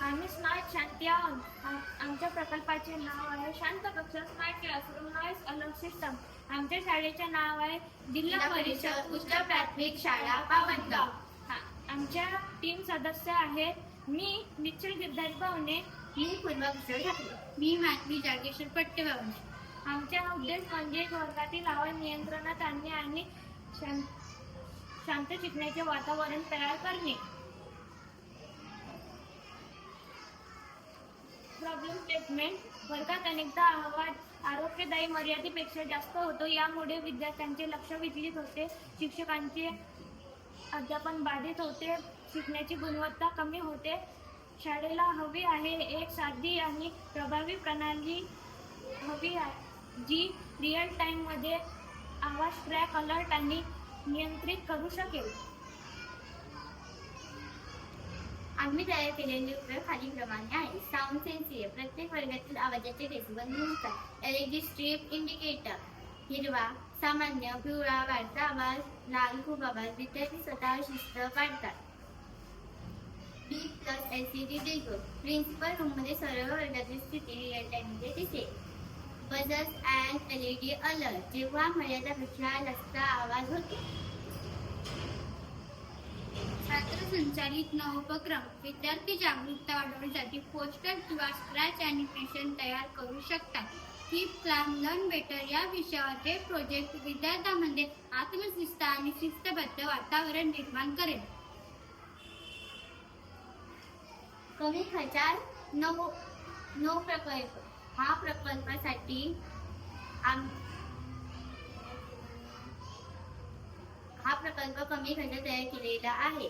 आम्ही स्मार्ट शांती आहोत. आमच्या प्रकल्पाचे नाव आहे शांत कक्षा smart classroom noise alert system. आमच्या शाळेचे नाव आहे जिल्हा परिषद उच्च प्राथमिक शाळा पावनगाव. आमच्या 3 सदस्य आहेत. मी निश्चल गिरधारी पाहुणे, मी पूर्वा कुशल ठाकरे, मी माधवी जागेश्वर पट्टेबावणे. आमचा उद्देश म्हणजे वर्गातील आवाज नियंत्रणात आणणे आणि शांत शिकण्याचे वातावरण तयार करणे. Problem statement. वर्गात अनेकदा आवाज आरोग्यदायी मर्यादेपेक्षा जास्त होतो. यामुळे विद्यार्थ्यांचे लक्ष विचलित होते, शिक्षकांचे अध्यापन बाधित होते, शिकण्याची गुणवत्ता कमी होते. शाळेला हवी आहे एक साधी आणि प्रभावी प्रणाली हवी आहे जी रिअल टाइममध्ये आवाज ट्रॅक, अलर्ट आणि नियंत्रित करू शकेल. आम्ही तयार केलेले उपयोग खालीलप्रमाणे आहे. Sound sensor. प्रत्येक वर्गातील आवाजाचे डेसिबल मोजतात. LED strip indicator. हिरवा सामान्य, पिवळा वाढता आवाज, लाल खूप आवाज. विद्यार्थी स्वतः शिस्त पाळतात. B+ LCD display. प्रिन्सिपल रूममध्ये सर्व वर्गाची स्थिती रिअल टाइममध्ये दिसेल. Buzzers and LED alert. जेव्हा मर्यादेपेक्षा जास्त आवाज होतो. छात्र संचालित उपक्रम. विद्यार्थी जागरूकता वाढवण्यासाठी पोस्टर किंवा स्क्रॅच ॲनिमेशन तयार करू शकतात. कीप क्लास लर्न बेटर या विषयावर हे प्रोजेक्ट विद्यार्थ्यांमध्ये आत्मशिस्त आणि शिस्तबद्ध वातावरण निर्माण करेल. कमी खर्चात नो प्रकल्प. हा प्रकल्पासाठी हा प्रकल्प कमी खर्चात तयार केलेला आहे.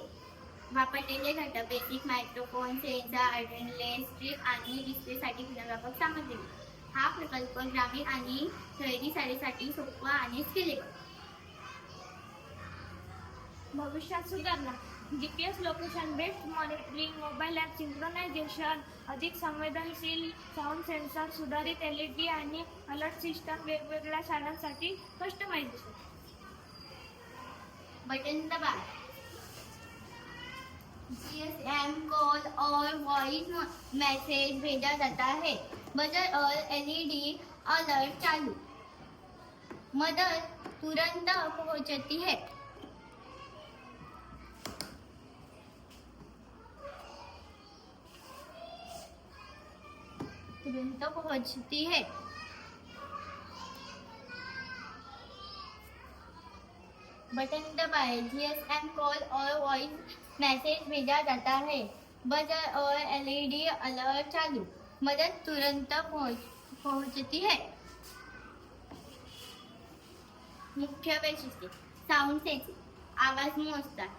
वापरलेले घटक basic microphone, sensor, attendance strip आणि डिस्प्लेसाठी पुनर्वापक सामग्री. हा प्रकल्प ग्रामीण आणि शहरी शाळेसाठी सोपा आणि स्केलेबल. भविष्यात सुधारणा. GPS location based monitoring, mobile app synchronisation, अधिक संवेदनशील साऊंड सेन्सर, सुधारित LED आणि अलर्ट सिस्टम, वेगवेगळ्या शाळांसाठी कस्टमायझेशन. बटन दबा. GSM कॉल और वॉइस मैसेज भेजा जाता है. बजर और LED अलर्ट चालू. मदद तुरंत पहुंचती है. तुरंत पहुंचती है. बटन दबाए. GSM कॉल और वॉइस मैसेज भेजा जाता है. बजर और LED अलर्ट चालू. मदद तुरंत पहुंचती है. मुख्य वैशिष्ट्ये. Sound sensing. आवाज मोजतात.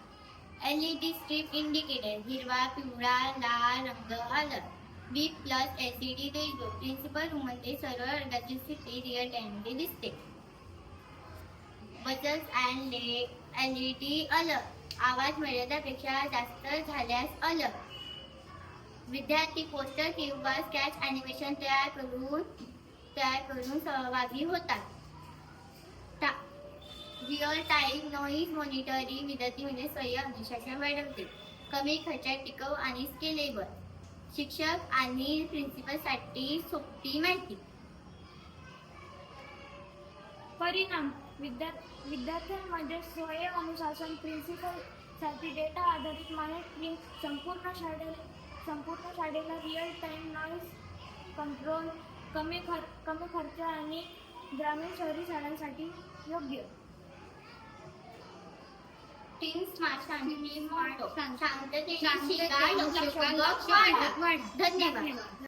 LED strip indicator. हिरवा, पिवळा, लाल रंग alert. B+ LCD display. Principal रूममध्ये सर्व वर्गाची स्थिती रिअल टाइममध्ये दिसते. Buzzers and LED alert. आवाज मर्यादेपेक्षा जास्त झाल्यास अलर्ट. विद्यार्थी पोस्टर किंवा स्केच ॲनिमेशन तयार करून सहभागी होतात. Real time noise monitoring. विद्यार्थी स्वयं अनुशासन वाढवते. कमी खर्चात टिकाऊ आणि स्केलेबल. शिक्षक आणि प्रिन्सिपलसाठी सोपी माहिती. परिणाम. विद्यार्थ्यांमध्ये स्वयं अनुशासन, प्रिन्सिपल साठी डेटा आधारित मॉनिटरिंग, संपूर्ण शाळेला रिअल टाइम नॉईज कंट्रोल, कमी खर्च आणि ग्रामीण शहरी शाळांसाठी योग्य. टीम स्मार्ट शांती मोठो. शांततेने शांततेने शिका, लक्ष लक्ष वाढवा. वाढवा. धन्यवाद.